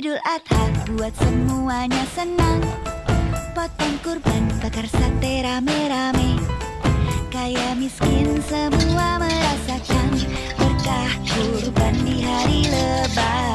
Idul Adha buat semuanya senang. Potong kurban, bakar sate rame-rame. Kaya miskin semua merasakan berkah kurban di hari lebaran.